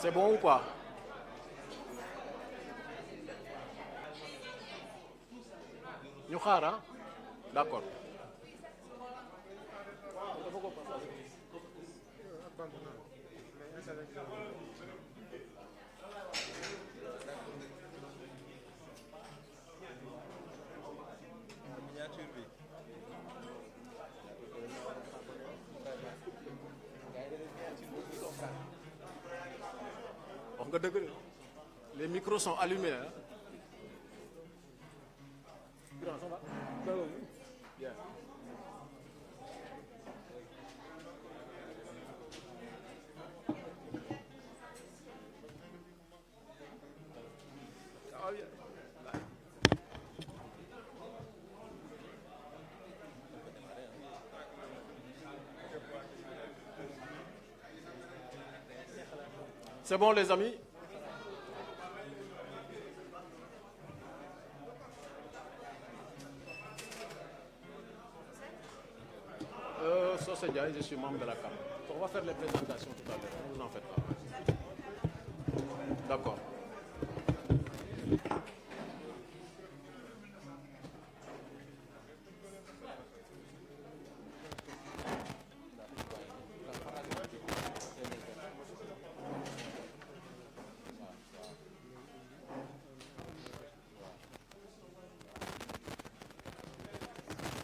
C'est bon ou pas? Ñu xaar ah d'accord. Wax nga dëgg, les micros sont allumés hein. Grand, ça va? Bien. Ah, bien. C'est bon les amis? Socé Ndiaye, je suis membre de la CAP. On va faire les présentations tout à l'heure, ne vous en faites pas. D'accord.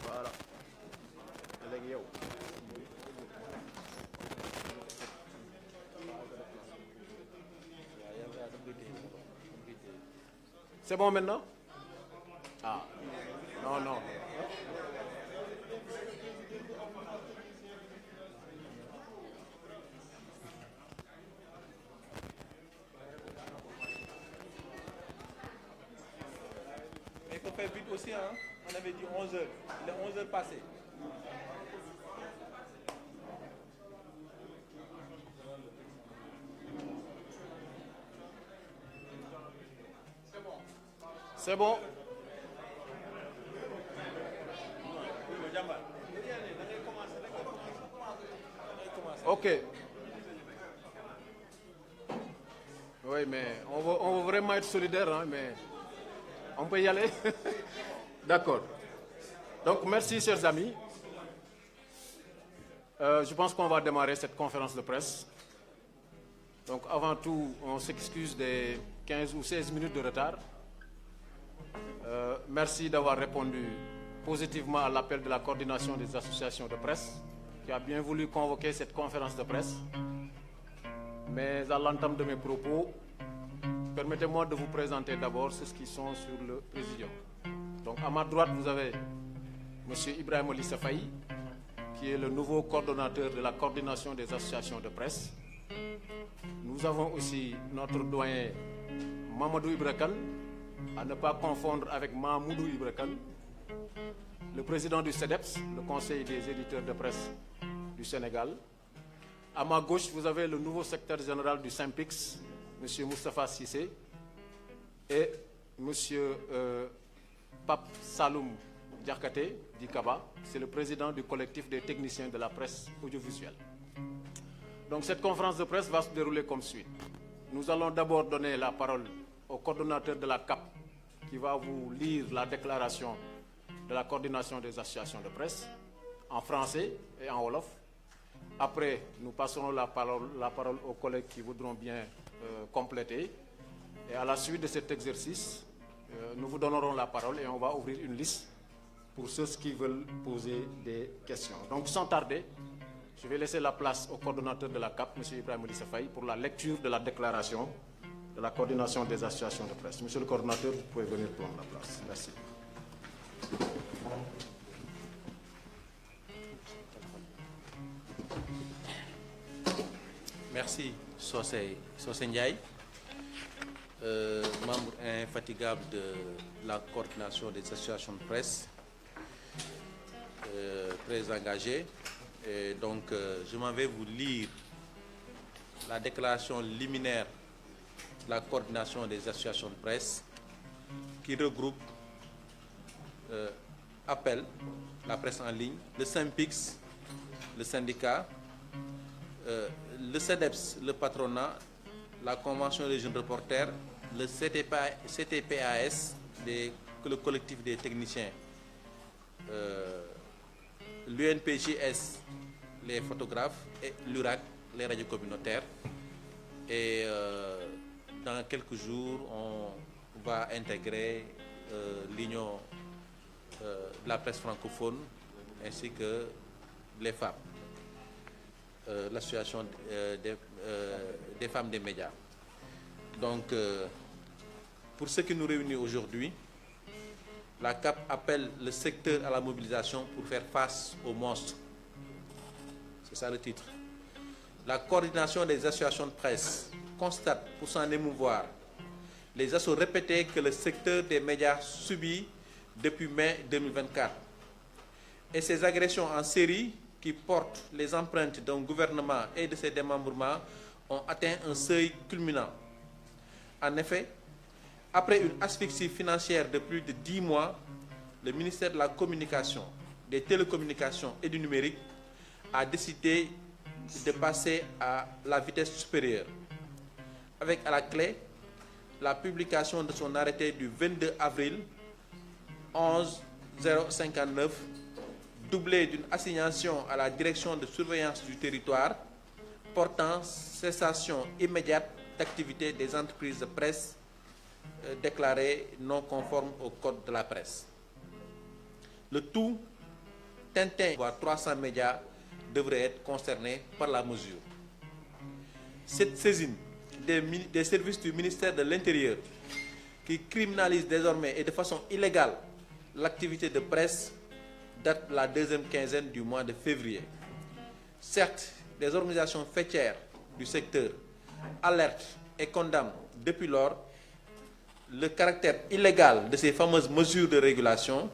Voilà. Léegi yow. C'est bon maintenant? Ah, non, non. Mais il faut faire vite aussi, hein. On avait dit 11 heures. Il est 11 heures passées. C'est bon. Ok. Oui, mais on veut vraiment être solidaire, hein, mais on peut y aller. D'accord. Donc, merci, chers amis. Je pense qu'on va démarrer cette conférence de presse. Donc, avant tout, on s'excuse des 15 ou 16 minutes de retard. Merci d'avoir répondu positivement à l'appel de la coordination des associations de presse, qui a bien voulu convoquer cette conférence de presse. Mais à l'entame de mes propos, permettez-moi de vous présenter d'abord ceux qui sont sur le présidium. Donc, à ma droite, vous avez M. Ibrahim Olissa Faye, qui est le nouveau coordonnateur de la coordination des associations de presse. Nous avons aussi notre doyen Mamadou Ibrakan, à ne pas confondre avec Mahmoudou Ibrakan, le président du CEDEPS, le Conseil des éditeurs de presse du Sénégal. À ma gauche, vous avez le nouveau secrétaire général du SYNPICS, M. Moustapha Sissé, et M. Pape Saloum Diakate Dikaba, c'est le président du collectif des techniciens de la presse audiovisuelle. Donc cette conférence de presse va se dérouler comme suit. Nous allons d'abord donner la parole au coordonnateur de la CAP, qui va vous lire la déclaration de la coordination des associations de presse en français et en wolof. Après, nous passerons la parole aux collègues qui voudront bien compléter. Et à la suite de cet exercice, nous vous donnerons la parole et on va ouvrir une liste pour ceux qui veulent poser des questions. Donc, sans tarder, je vais laisser la place au coordonnateur de la CAP, M. Ibrahim Olissa Faye, pour la lecture de la déclaration de la coordination des associations de presse. Monsieur le coordonnateur, vous pouvez venir prendre la place. Merci. Merci, Socé Ndiaye, membre infatigable de la coordination des associations de presse, très engagé. Et donc, je m'en vais vous lire la déclaration liminaire de la coordination des associations de presse qui regroupe appelle la presse en ligne, le SYNPICS, le syndicat, le CEDEPS, le patronat, la Convention des jeunes reporters, le CTPAS, le collectif des techniciens, l'UNPJS, les photographes, et l'URAC, les radios communautaires. Et dans quelques jours, on va intégrer l'Union de la presse francophone ainsi que les femmes, l'association des femmes des médias. Donc, pour ce qui nous réunit aujourd'hui, la CAP appelle le secteur à la mobilisation pour faire face aux monstres. C'est ça le titre. La coordination des associations de presse constate, pour s'en émouvoir, les assauts répétés que le secteur des médias subit depuis mai 2024 et ces agressions en série qui portent les empreintes d'un gouvernement et de ses démembrements ont atteint un seuil culminant. En effet, après une asphyxie financière de plus de 10 mois, le ministère de la Communication, des Télécommunications et du Numérique a décidé de passer à la vitesse supérieure, avec à la clé la publication de son arrêté du 22 avril 11-059, doublé d'une assignation à la direction de surveillance du territoire portant cessation immédiate d'activité des entreprises de presse déclarées non conformes au code de la presse. Le tout, Tintin, voire 300 médias, devraient être concernés par la mesure. Cette saisine des services du ministère de l'Intérieur, qui criminalise désormais et de façon illégale l'activité de presse, date de la deuxième quinzaine du mois de février. Certes, des organisations faîtières du secteur alertent et condamnent depuis lors le caractère illégal de ces fameuses mesures de régulation,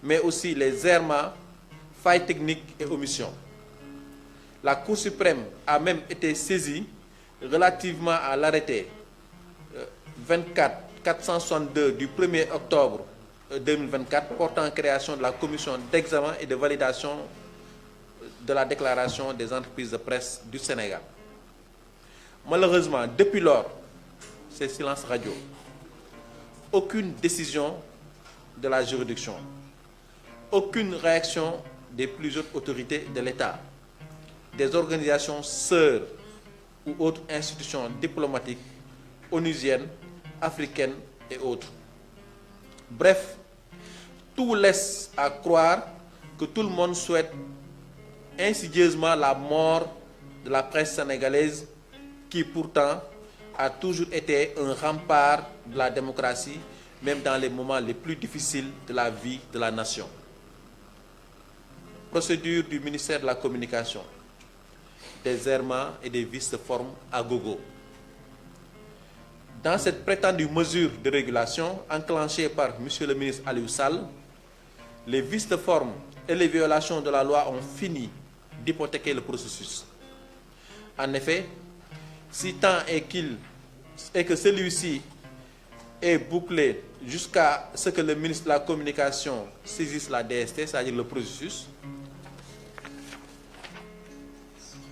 mais aussi les errements, failles techniques et omissions. La Cour suprême a même été saisie relativement à l'arrêté 24-462 du 1er octobre 2024 portant création de la commission d'examen et de validation de la déclaration des entreprises de presse du Sénégal. Malheureusement, depuis lors, c'est silence radio. Aucune décision de la juridiction, aucune réaction des plus hautes autorités de l'État, des organisations sœurs ou autres institutions diplomatiques, onusiennes, africaines et autres. Bref, tout laisse à croire que tout le monde souhaite insidieusement la mort de la presse sénégalaise qui pourtant a toujours été un rempart de la démocratie, même dans les moments les plus difficiles de la vie de la nation. Procédure du ministère de la Communication, des errements et des vices de forme à gogo. Dans cette prétendue mesure de régulation enclenchée par M. le ministre Aliou Sall, les vices de forme et les violations de la loi ont fini d'hypothéquer le processus. En effet, si tant est que celui-ci est bouclé jusqu'à ce que le ministre de la Communication saisisse la DST, c'est-à-dire le processus,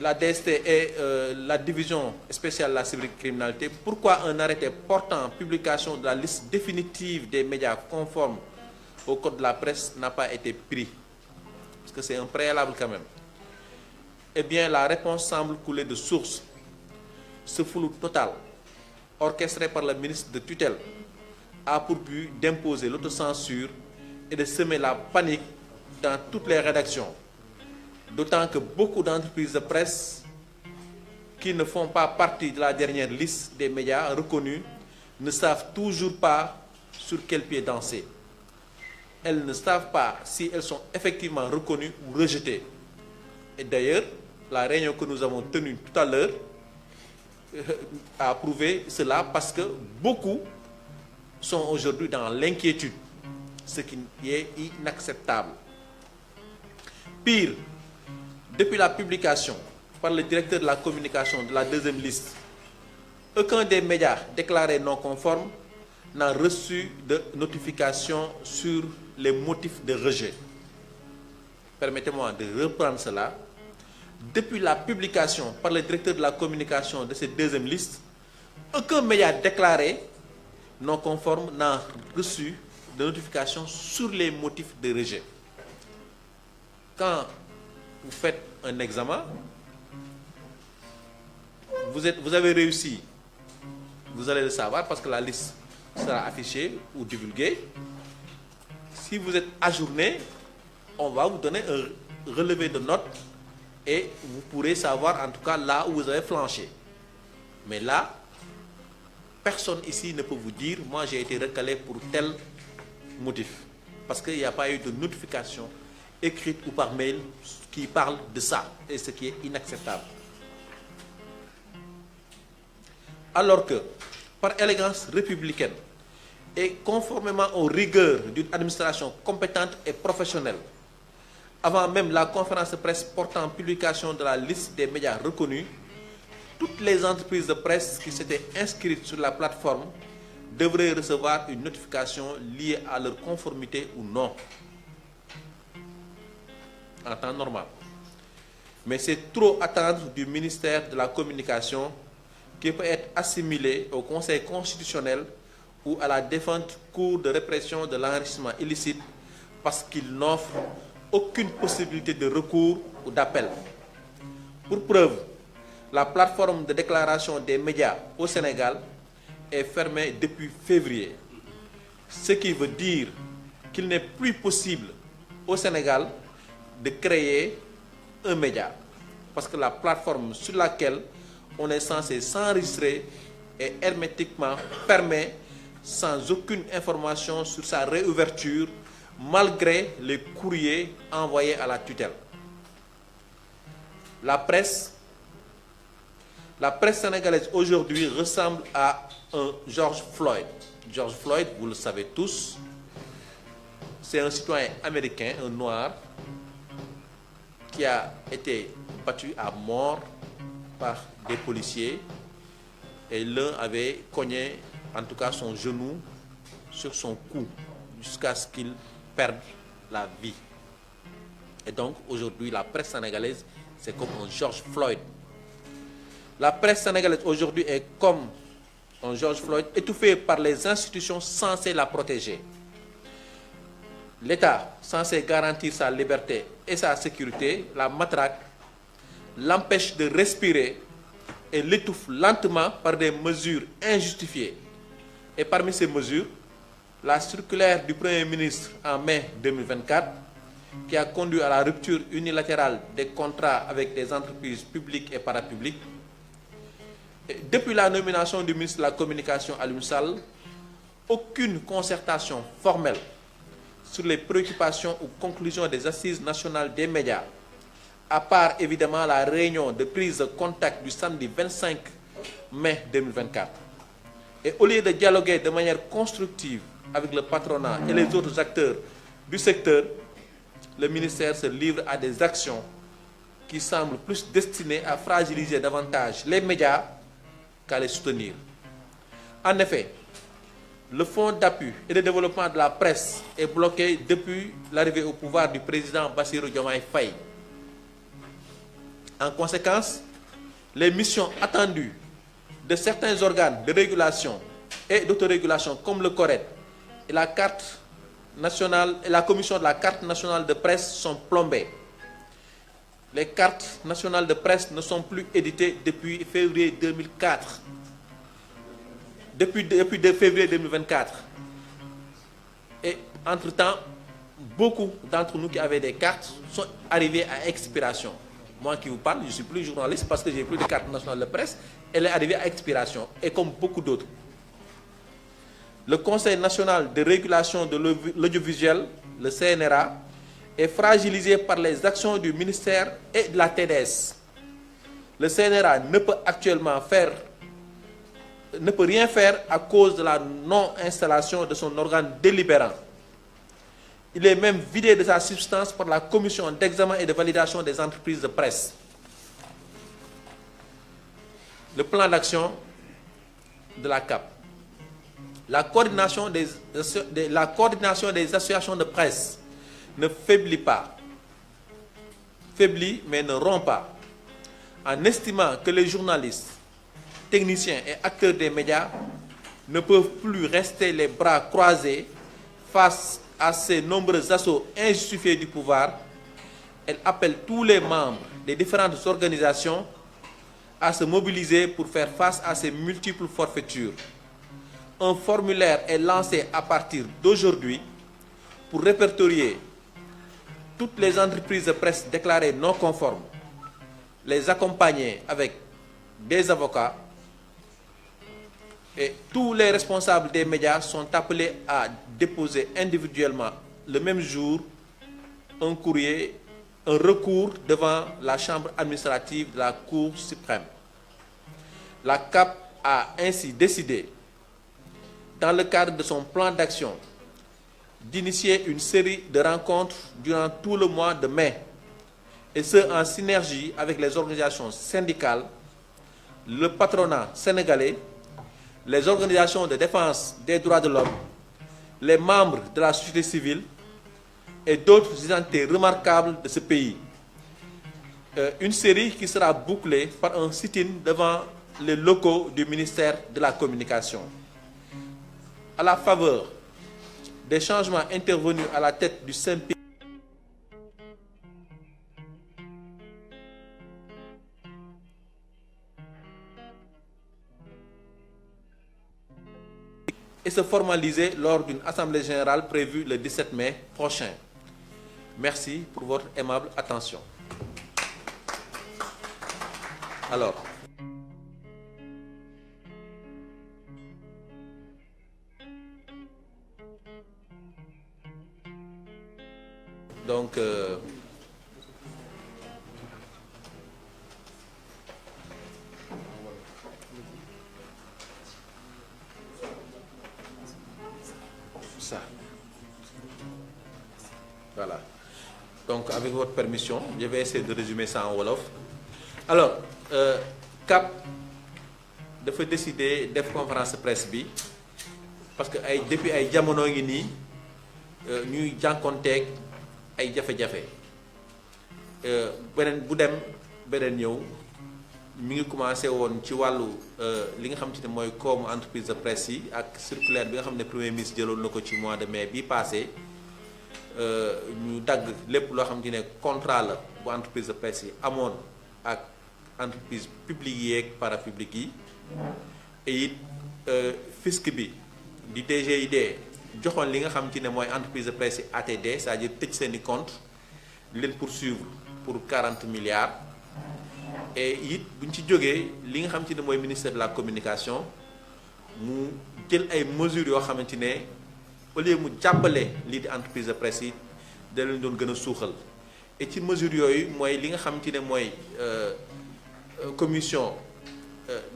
la DST est la division spéciale de la cybercriminalité. Pourquoi un arrêté portant publication de la liste définitive des médias conformes au code de la presse n'a pas été pris? Parce que c'est un préalable quand même. Eh bien, la réponse semble couler de source. Ce flou total, orchestré par le ministre de tutelle, a pour but d'imposer l'autocensure et de semer la panique dans toutes les rédactions. D'autant que beaucoup d'entreprises de presse qui ne font pas partie de la dernière liste des médias reconnus ne savent toujours pas sur quel pied danser. Elles ne savent pas si elles sont effectivement reconnues ou rejetées. Et d'ailleurs, la réunion que nous avons tenue tout à l'heure a prouvé cela parce que beaucoup sont aujourd'hui dans l'inquiétude, ce qui est inacceptable. Pire, depuis la publication par le directeur de la communication de la deuxième liste, aucun des médias déclarés non conformes n'a reçu de notification sur les motifs de rejet. Permettez-moi de reprendre cela. depuis la publication par le directeur de la communication de cette deuxième liste, aucun média déclaré non conforme n'a reçu de notification sur les motifs de rejet. Quand vous faites un examen, vous avez réussi, vous allez le savoir parce que la liste sera affichée ou divulguée. Si vous êtes ajourné, on va vous donner un relevé de notes et vous pourrez savoir en tout cas là où vous avez flanché. Mais là, personne ici ne peut vous dire, moi j'ai été recalé pour tel motif. Parce qu'il n'y a pas eu de notification écrite ou par mail qui parle de ça, et ce qui est inacceptable. Alors que, par élégance républicaine et conformément aux rigueurs d'une administration compétente et professionnelle, avant même la conférence de presse portant publication de la liste des médias reconnus, toutes les entreprises de presse qui s'étaient inscrites sur la plateforme devraient recevoir une notification liée à leur conformité ou non, en temps normal. Mais c'est trop attendre du ministère de la Communication qui peut être assimilé au Conseil constitutionnel ou à la défunte Cour de répression de l'enrichissement illicite parce qu'il n'offre aucune possibilité de recours ou d'appel. Pour preuve, la plateforme de déclaration des médias au Sénégal est fermée depuis février, ce qui veut dire qu'il n'est plus possible au Sénégal de créer un média, parce que la plateforme sur laquelle on est censé s'enregistrer est hermétiquement fermée sans aucune information sur sa réouverture, malgré les courriers envoyés à la tutelle. La presse sénégalaise aujourd'hui ressemble à un George Floyd. George Floyd, vous le savez tous, c'est un citoyen américain, un noir, qui a été battu à mort par des policiers et l'un avait cogné en tout cas son genou sur son cou jusqu'à ce qu'il perde la vie. Et donc aujourd'hui la presse sénégalaise c'est comme un George Floyd. La presse sénégalaise aujourd'hui est comme un George Floyd étouffé par les institutions censées la protéger. L'État censé garantir sa liberté et sa sécurité la matraque, l'empêche de respirer et l'étouffe lentement par des mesures injustifiées. Et parmi ces mesures, la circulaire du Premier ministre en mai 2024 qui a conduit à la rupture unilatérale des contrats avec des entreprises publiques et parapubliques. Et depuis la nomination du ministre de la Communication Alioune Sall, aucune concertation formelle sur les préoccupations ou conclusions des assises nationales des médias, à part évidemment la réunion de prise de contact du samedi 25 mai 2024. Et au lieu de dialoguer de manière constructive avec le patronat et les autres acteurs du secteur, le ministère se livre à des actions qui semblent plus destinées à fragiliser davantage les médias qu'à les soutenir. En effet, le fonds d'appui et de développement de la presse est bloqué depuis l'arrivée au pouvoir du président Bassirou Diomaye Faye. En conséquence, les missions attendues de certains organes de régulation et d'autorégulation comme le CORED et la carte nationale et la commission de la carte nationale de presse sont plombées. Les cartes nationales de presse ne sont plus éditées depuis février 2004. Depuis février 2024. Et entre-temps, beaucoup d'entre nous qui avaient des cartes sont arrivés à expiration. Moi qui vous parle, je ne suis plus journaliste parce que je n'ai plus de carte nationale de presse. Elle est arrivée à expiration. Et comme beaucoup d'autres. Le Conseil national de régulation de l'audiovisuel, le CNRA, est fragilisé par les actions du ministère et de la TDS. Le CNRA ne peut actuellement rien faire à cause de la non-installation de son organe délibérant. Il est même vidé de sa substance par la commission d'examen et de validation des entreprises de presse. Le plan d'action de la CAP. La coordination des associations de presse ne faiblit pas. Faiblit mais ne rompt pas. en estimant que les journalistes, techniciens et acteurs des médias ne peuvent plus rester les bras croisés face à ces nombreux assauts injustifiés du pouvoir, elle appelle tous les membres des différentes organisations à se mobiliser pour faire face à ces multiples forfaitures. Un formulaire est lancé à partir d'aujourd'hui pour répertorier toutes les entreprises de presse déclarées non conformes, les accompagner avec des avocats, et tous les responsables des médias sont appelés à déposer individuellement le même jour un recours devant la chambre administrative de la Cour suprême. La CAP a ainsi décidé, dans le cadre de son plan d'action, d'initier une série de rencontres durant tout le mois de mai, et ce en synergie avec les organisations syndicales, le patronat sénégalais, les organisations de défense des droits de l'homme, les membres de la société civile et d'autres entités remarquables de ce pays. Une série qui sera bouclée par un sit-in devant les locaux du ministère de la Communication. À la faveur des changements intervenus à la tête du CNP, et se formaliser lors d'une assemblée générale prévue le 17 mai prochain. Merci pour votre aimable attention. Alors, donc ça. Voilà. Donc, avec votre permission, je vais essayer de résumer ça en wolof. Alors, CAP dafa décider def conférence de presse bi parce que depuis ay jamono ngi nii ñuy jànkonteeg ay jafe-jafe beneen bu dem beneen ñëw mi ngi commencé woon ci wàllu li nga xam te ne mooy koomu entreprise de presse yi ak circulaire bi nga xam ne premier ministre jëloon na ko ci mois de mai bii passé ñu dagg lépp loo xam te ne contrat la bu entreprise de presse yi amoon ak entreprise publique yi ak parapublique yi et it fisc bi di DGID joxoon li nga xam te ne mooy entreprise de presse yi ATD c'est-à-dire tëj seeni compte leen poursuivre pour 40 milliards et it bu ñu ci jógee li nga xam te ne mooy ministère de la communication mu jël ay mesures yoo xamante ne au lieu mu jàppale lii di entreprise de presse yi da leen doon gën a suuxal et ci mesures yooyu mooy li nga xam te ne mooy commission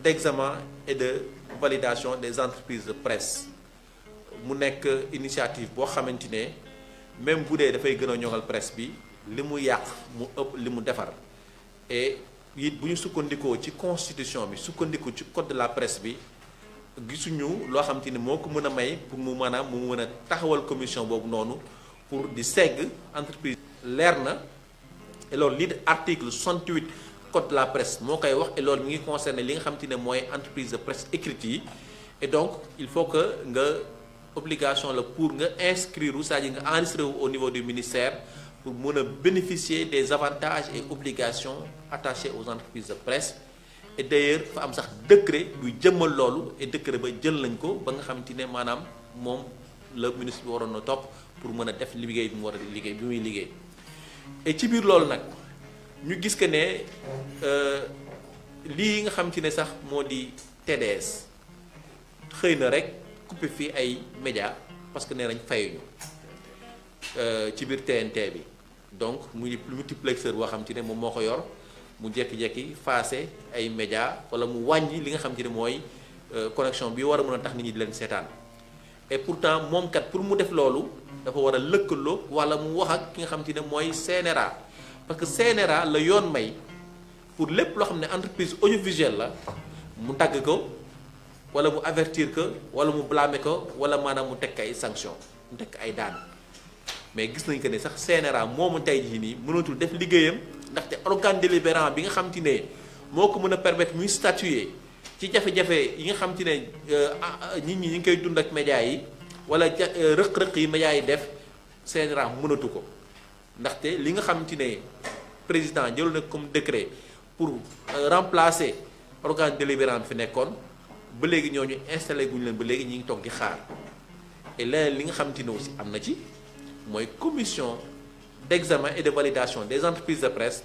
d'examen et de validation des entreprises de presse mu nekk initiative boo xamante ne même bu dee dafay gën a ñoŋal presse bi li mu yàq mu ëpp li mu defar et it bu ñu sukkandikoo ci constitution bi sukkandiku ci code de la presse bi gisuñu loo xamante ni moo ko mën a may pour mu mën a taxawal commission boobu noonu pour di segg entreprise leer na et loolu lii di article 68 code de la presse moo koy wax et loolu mi ngi concerné li nga xamante ne mooy entreprise de presse écrite yi et donc il faut que nga obligation la pour nga inscrire c'est-à-dire nga enregistré au niveau du ministère pour mën a bénéficier des avantages et obligations attachés aux entreprises de presse et d'ailleurs fa am sax décret buy jëmmal loolu et décret ba jël nañ ko ba nga xamante ne maanaam moom la ministre bi waroon na topp pour mën a def liggéey bi mu war a liggéey bi muy liggéey et ci biir loolu nag ñu gis que ne lii nga xamante ne sax moo di TDS xëy na rek coupé fii ay médias parce que nee nañ fayuñu ci biir TNT bi donc muy multiplexeur boo xam te ne moom moo ko yor mu jékki-jékki faase ay médias wala mu wàññi li nga xam te ne mooy connexion bi war a mën a tax nit ñi di leen seetaan et pourtant moom kat pour mu def loolu dafa war a lëkkaloo wala mu wax ak ki nga xam te ne mooy CNRA parce que CNRA la yoon may pour lépp loo xam ne entreprise audiovisuelle la mu dagg ko wala mu avertir ko wala mu blâmer ko wala maanaam mu teg ay sanctions mu teg ay daan mais gis nañ que ne sax CNRA moomu tey jii nii mënatul def liggéeyam ndaxte organe délibérant bi nga xam te ne moo ko mën a permettre muy statuer ci jafe-jafe yi nga xam te ne nit ñi ñu ngi koy dund ak médias yi wala rëq-rëq yi médias yi def CNRA mënatu ko ndaxte li nga xam te ne président jël na comme décret pour remplacer organe délibérant bi fi nekkoon ba léegi ñooñu installé guñu leen ba léegi ñi ngi toog di xaar et leneen li nga xam te ne aussi am na ci mooy commission d'examen et de validation des entreprises de presse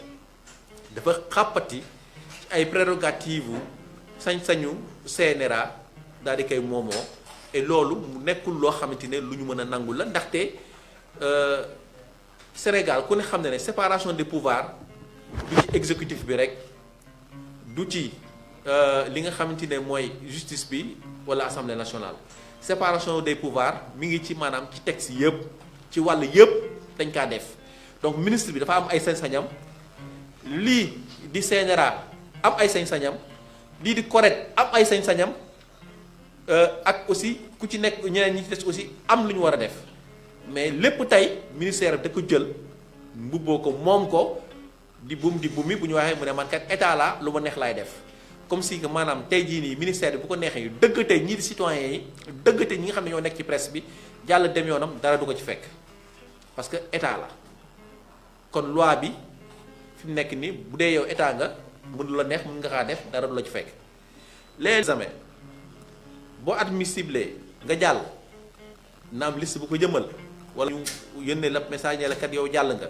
dafa xàppati ay prérogatives sañ-sañu CNRA daal di koy moomoo et loolu mu nekkul loo xamante ne lu ñu mën a nangu la ndaxte Sénégal ku ne xam ne ne séparation des pouvoirs du ci exécutif bi rek du ci li nga xamante ne mooy justice bi wala assemblée nationale séparation des pouvoirs mi ngi ci maanaam ci texte yëpp ci wàll yëpp dañ kaa def donc ministre bi dafa am ay sañ-sañam lii di CNRA am ay sañ-sañam lii di CORED am ay sañ-sañam ak aussi ku ci nekk ñeneen ñi ci des aussi am lu ñu war a def mais lépp tey ministère da ko jël mbubboo ko moom ko di bumi bu ñu waxee mu ne man kat état la lu ma neex laay def comme si que maanaam tey jii nii ministère bi bu ko neexee yu dëggate ñii di citoyens yi dëggate ñi nga xam ne ñoo nekk ci presse bi jàll dem yoonam dara du ko ci fekk parce que état la kon loi bi fi mu nekk nii bu dee yow état nga mënu la neex mën nga kaa def dara du la ci fekk les examens boo admissible nga jàll na am liste bu ko jëmal wala ñu yónnee la message ne la kat yow jàll nga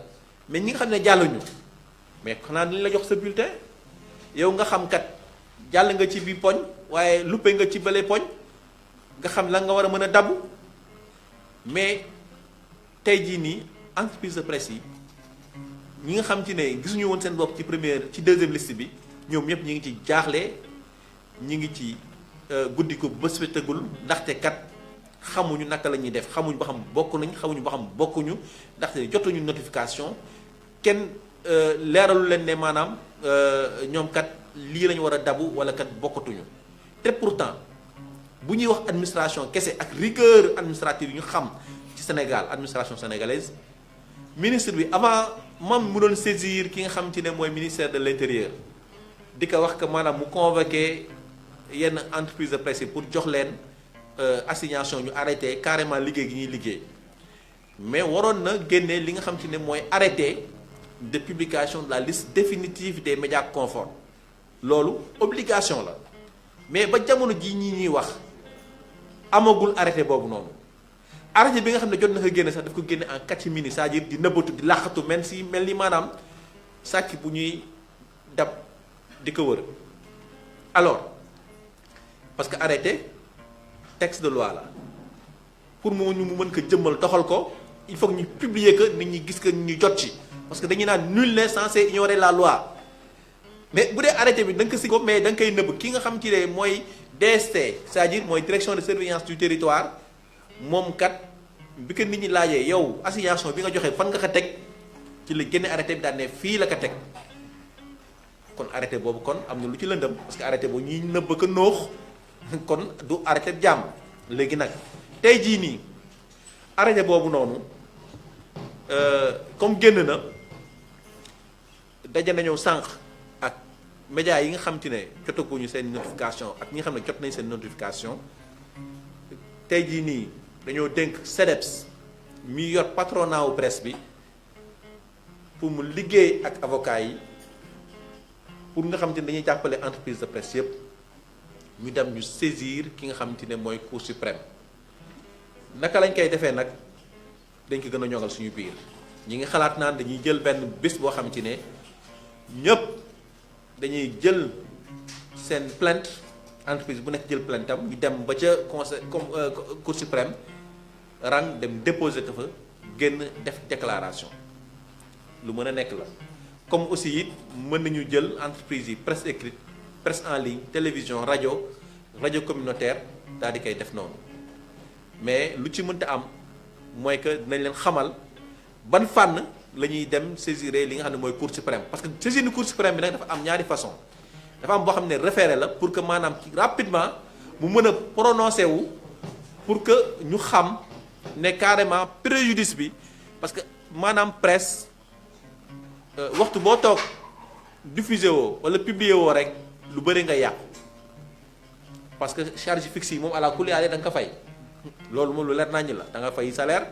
mais ñi nga xam ne jàlluñu mais xanaa dañu la jox sa bulletin yow nga xam kat jàll nga ci bi poñ waaye luppe nga ci bële poñ nga xam la nga war a mën a dabu mais tey jii nii entreprise de presse yi ñi nga xam ci ne gisuñu woon seen bopp ci deuxième liste bi ñoom ñëpp ñi ngi ci jaaxle ñi ngi ci guddi ko bés fa tëggul ndaxte kat xamuñu naka la ñuy def xamuñu ba xam bokk nañ xamuñu ba xam bokkuñu ndaxte jotuñu notification kenn leeralu leen ne maanaam ñoom kat lii lañu war a dabu wala kat bokkatuñu te pourtant bu ñuy wax administration kese ak rigueur administrative yi ñu xam ci Sénégal administration sénégalaise ministre bi avant mam mu doon saisir ki nga xam ci ne mooy ministère de l'intérieur di ko wax que maanaam mu convoqué yenn entreprise de presse pour jox leen assignation ñu arrêté carrément liggéey gi ñuy liggéey mais waroon na génne li nga xam ci ne mooy arrêté de publication de la liste définitive des médias conformes loolu obligation la mais ba jamono ji ñi ñuy wax amagul arrêté boobu noonu arrêté bi nga xam ne jot na ko génne sax daf ko génne en catimini c'est-à-dire di nëbbatu di làqatu mel ni maanaam sàcc bu ñuy dab di ko wër alors parce que arrêté texte de loi la pour mu mën ko jëmmal doxal ko il faut que ñu publier que nit ñi gis que ñu jot ci parce que dañuy naan nul n'est censé ignorer la loi mais bu dee arrêté bi da nga ko si ko mais da nga koy nëbb ki nga xam ci ne mooy DST c'est-à-dire mooy direction de surveillance du territoire moom kat bi ko nit ñi laajee yow assignation bi nga joxe fan nga ko teg ci la génne arrêté bi daan ne fii la ko teg kon arrêté boobu kon am na lu ci lëndëm parce que arrêté boobu ñuy nëbb ko noox kon du arrêté jàmm léegi nag tey jii nii arrêté boobu noonu comme génn na daje nañoo sànq ak médias yi nga xam te ne jotaguñu seen notification ak ñi nga xam ne jot nañ seen notification tey jii nii dañoo dénk CDEPS mi yor patronat wu presse bi pour mu liggéey ak avocats yi pour nga xam te ne dañuy jàppale entreprise de presse yëpp ñu dem ñu saisir ki nga xam te ne mooy Cour suprême naka lañ koy defee nag dañ ko gën a ñoŋal suñu biir ñi ngi xalaat naan dañuy jël benn bés boo xam te ne ñëpp dañuy jël seen plainte entreprise bu nekk jël plainte am ñu dem ba ca conseil Cour suprême rang dem déposer ko fa génn def déclaration lu mën a nekk la comme aussi it mën nañu jël entreprise yi presse écrite presse en ligne télévision rajo communautaire daal di koy def noonu mais lu ci mënta am mooy que dinañ leen xamal ban fànn la ñuy dem saisir li nga xam ne mooy Cour suprême parce que saisir ni Cour suprême bi nag dafa am ñaari façon dafa am boo xam ne référé la pour que maanaam rapidement mu mën a prononcé wu pour que ñu xam ne carrément préjudice bi parce que maanaam presse waxtu boo toog diffuser woo wala publier woo rek lu bëri nga yàqu parce que charge fixe yi moom à la kulli da nga ko fay loolu moom lu leer naññ la da nga fay salaire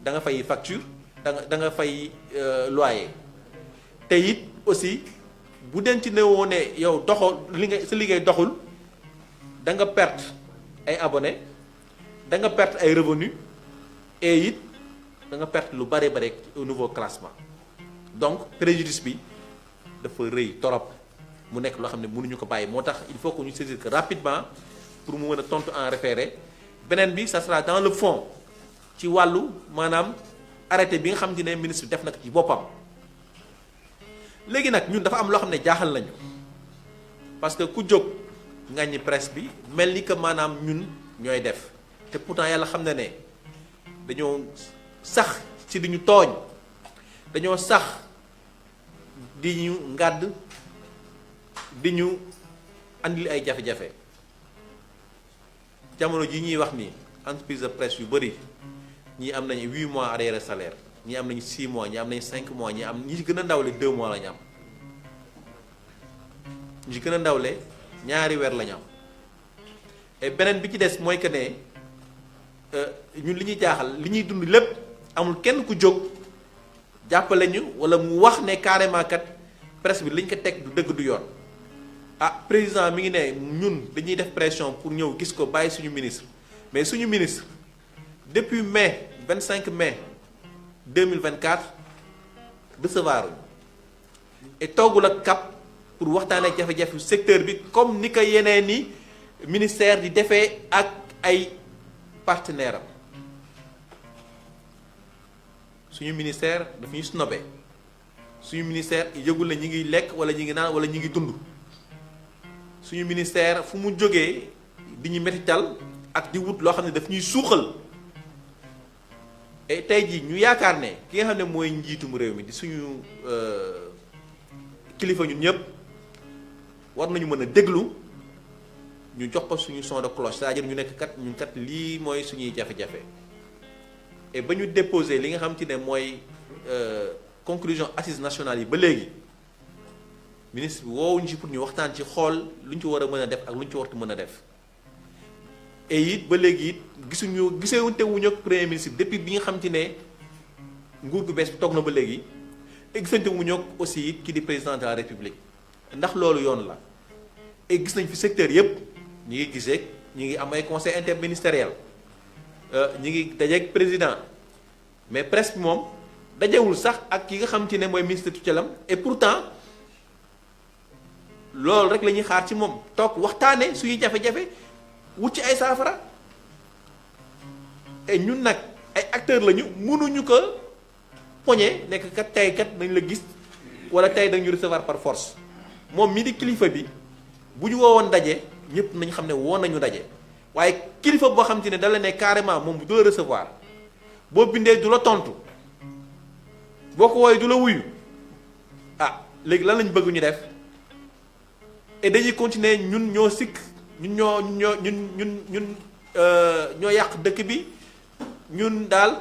da nga fay facture da nga fay loyer te it aussi bu denc ne woo ne yow doxal sa liggéey doxul da nga perte ay abonnés da nga perte ay revenus et it da nga perte lu bare bare au niveau classement donc préjudice bi dafa rëy torop mu nekk loo xam ne mënuñu ko bàyyi moo tax il faut que ñu saisir que rapidement pour mu mën a tontu en référé beneen bi ça sera dans le fond ci wàllu maanaam arrêté bi nga xam ne ministre bi def na ko ci boppam léegi nag ñun dafa am loo xam ne jaaxal nañu parce que ku jóg ngaññi presse bi mel ni que maanaam ñun ñooy def te pourtant yàlla xam na ne dañoo sax ci di ñu tooñ dañoo sax di ñu ngàdd di ñu andil ay jafe-jafe jamono ji ñuy wax ni entreprise de presse yu bëri ñii am nañu 8 mois arriéré salaire ñii am nañu 6 mois ñii am nañu 5 mois ñii am ñi ci gën a ndawle 2 mois la ñu am ñi ci gën a ndawle ñaari weer la ñu am et beneen bi ci des mooy que ne ñun li ñuy jaaxal li ñuy dund lépp amul kenn ku jóg jàppale ñu wala mu wax ne carrément kat presse bi liñ ko teg du dëgg du yoon ah président mi ngi ne ñun dañuy def pression pour ñëw gis ko bàyyi suñu ministre mais suñu ministre depuis mai 25 mai 2024 recevoir uñu et toogul ak cap pour waxtaan ak jafe-jafe secteur bi comme ni ko yeneen ni ministère di defee ak ay partenaire am suñu ministère daf ñuy snobé suñu ministère yëgul na ñi ngi lekk wala ñi ngi naan wala ñi ngi dund suñu ministère fu mu jógee di ñu métital ak di wut loo xam ne daf ñuy suuxal et tey jii ñu yaakaar ne ki nga xam ne mooy njiitum réew mi di suñu kilifa ñun ñëpp war nañu mën a déglu ñu jox ko suñu son de cloche c'est-à-dire ñu nekk kat ñun kat lii mooy suñuy jafe-jafe et ba ñu déposé li nga xam te ne mooy conclusion assises nationales yi ba léegi ministre bi woowuñu ci pour ñu waxtaan ci xool lu ñu ci war a mën a def ak lu ñu ci wartu mën a def et it ba léegi it gisewante wuñu ak premier ministre bi depuis bi nga xam te ne nguur gu bees bi toog na ba léegi et gisante wuñu ak aussi it ki di président de la république ndax loolu yoon la et gis nañ fi secteur yépp ñi ngi gisee ñi ngi am ay conseil interministériel ñi ngi dajeeg président mais presse bi moom dajewul sax ak ki nga xam te ne mooy ministre tutelle am et pourtant loolu rek la ñuy xaar ci moom toog waxtaane suñuy jafe-jafe wut ci ay saafara et ñun nag ay acteurs lañu mënuñu ko poñe nekk kat tey kat nañ la gis wala tey dañu recevoir par force moom mii di kilifa bi bu ñu woowoon daje ñëpp nañu xam ne woo nañu daje waaye kilifa boo xam te ne da la ne carrément moom du la recevoir boo bindee du la tontu boo ko woowee du la wuyu ah léegi lan lañ bëgg ñu def et dañuy continuer ñun ñoo sikk ñun ñoo yàq dëkk bi ñun daal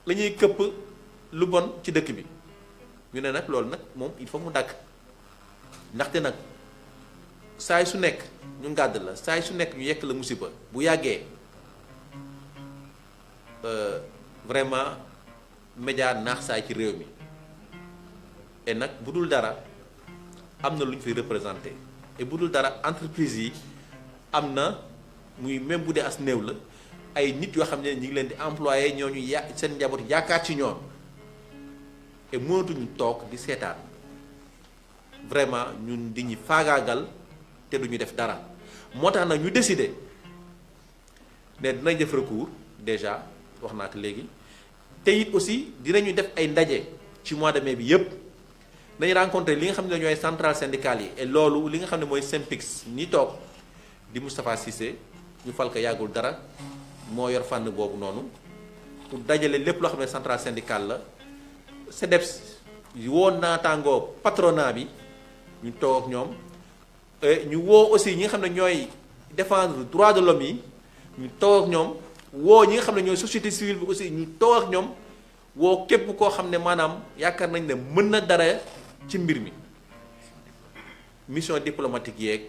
la ñuy këpp lu bon ci dëkk bi ñu ne nag loolu nag moom il faut mu dàkk ndaxte nag saay su nekk ñu ngàdd la saay su nekk ñu yekk la musiba bu yàggee vraiment média naax saay ci réew mi et nag bu dul dara am na lu ñu fiy représenté et bu dul dara entreprise yi am na muy même bu dee as néew la ay nit yoo xam ne ñu ngi leen di employé ñooñu seen njaboot yaakaar ci ñoom et mënatuñu toog di seetaan vraiment ñun di ñu faagaagal te duñu def dara moo tax nag ñu décidé ne dinañ def recours déjà wax naa ko léegi te it aussi dinañu def ay ndaje ci mois de mai bi yépp dañu rencontré li nga xam ne ñooy centrale syndicale yi et loolu li nga xam ne mooy SYNPICS ñi toog di Moustapha Cissé ñu fal ko yàggul dara moo yor fànn boobu noonu pour dajale lépp loo xam ne centrale syndicale la CDEPS woo naataangoo patronat bi ñu toog ak ñoom ñu woo aussi ñi nga xam ne ñooy défendre droit de l'homme yi ñu toog ak ñoom woo ñi nga xam ne ñooy société civile bi aussi ñu toog ak ñoom woo képp koo xam ne maanaam yaakaar nañ ne mën na dara ci mbir mi mission diplomatique yeeg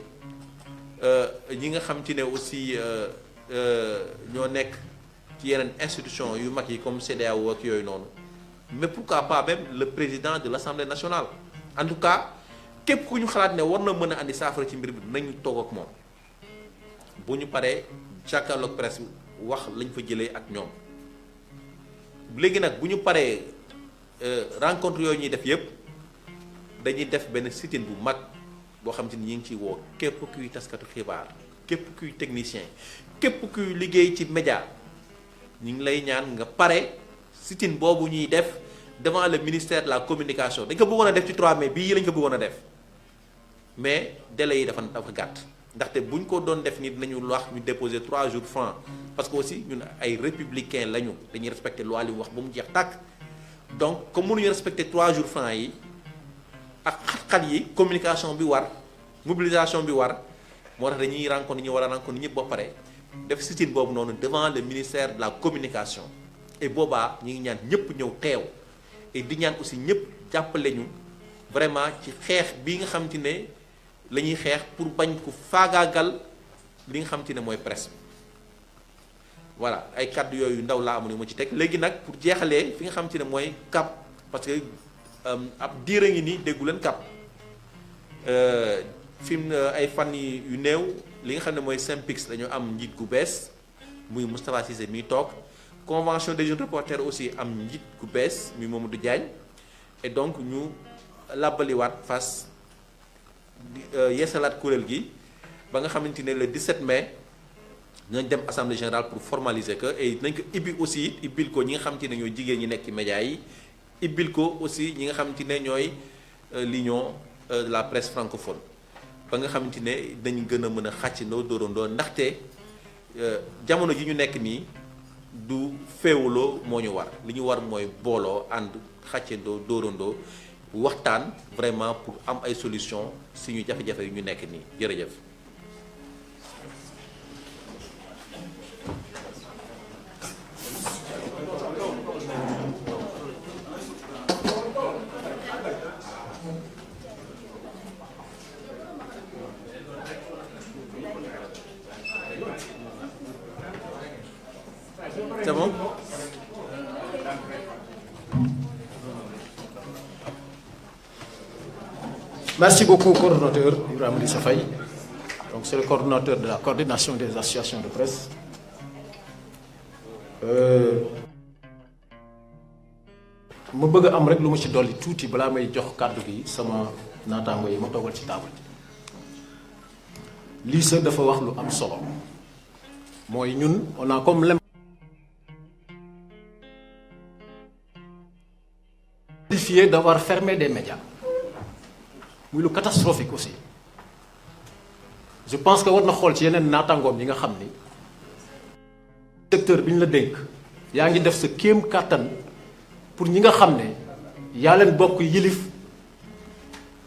ñi nga xam ci ne aussi ñoo nekk ci yeneen institution yu mag yi comme CEDEAO ak yooyu noonu mais pourquoi pas même le président de l'Assemblée nationale en tout cas képp ku ñu xalaat ne war na mën a andi saafara ci mbir bi nañu toog ak moom bu ñu paree jàkkaarloog presse wax lañ fa jëlee ak ñoom léegi nag bu ñu paree rencontre yooyu ñuy def yépp dañuy def benn sit-in bu mag boo xam te ni ñu ngi ciy woo képp kuy taskatu xibaar képp kuy technicien képp kuy liggéey ci média ñu ngi lay ñaan nga pare sit-in boobu ñuy def devant le ministère de la communication dañ ko bëggoon a def ci 3 mai bii lañ ko bëggoon a def mais délai yi dafa gàtt ndaxte bu ñu ko doon def ni dinañu wax ñu déposer 3 jours francs parce que aussi ñun ay républicains lañu dañuy respecter loi li mu wax ba mu jeex tàkk donc comme mënuñu respecter 3 jours francs yi ak xat-xat yi communication bi war mobilisation bi war moo tax dañuy rencontre ñu war a rencontre ñëpp ba pare def sit-in boobu noonu devant le ministère de la communication et boobaa ñu ngi ñaan ñëpp ñëw teew et di ñaan aussi ñëpp jàppale ñu vraiment ci xeex bi nga xam te ne la ñuy xeex pour bañ ko faagaagal li nga xam te ne mooy presse bi voilà ay kàddu yooyu ndaw laa amu ne ma ci teg léegi nag pour jeexalee fi nga xam te ne mooy CAP parce que ab diir a ngi nii déggu leen CAP fi mu ay fan yu néew li nga xam ne mooy SYNPICS dañoo am njiit gu bees muy Moustapha Cissé miy toog convention des jeunes reporters aussi am njiit gu bees muy Mamadou Diagne et donc ñu làbbaliwaat fas yeesalaat kuréel gi ba nga xamante ne le 17 mai dinañ dem assemblée générale pour formaliser que et dinañ ko ibbi aussi ibbil ko ñi nga xamante ne ñooy jigéen ñi nekk ci médias yi ibbil ko aussi ñi nga xamante ne ñooy l'union de la presse francophone ba nga xamante ne dañ gën a mën a xàccandoo dóorandoo ndaxte jamono ji ñu nekk nii du féewuloo moo ñu war li ñu war mooy booloo ànd xàccandoo dóorandoo waxtaan vraiment pour am ay solution suñu jafe-jafe yu ñu nekk nii jërëjëf. C'est bon? Merci beaucoup, coordonnateur Ibrahima Lissa Faye. Donc, c'est le coordonnateur de la coordination des associations de presse. ma bëgg a am rek lu ma ci dolli tuuti balaa may jox kàddu gi sama naataango yi ma toogal ci taabal ji lii sa dafa wax lu am solo mooy ñun on a comme lem qualifié d'avoir fermé des médias muy lu catastrophique aussi je pense que war na xool ci yeneen naataangoom yi nga xam ni secteur bi ñu la dénk yaa ngi def sa kéem kàttan pour ñi nga xam ne yaa leen bokk yilif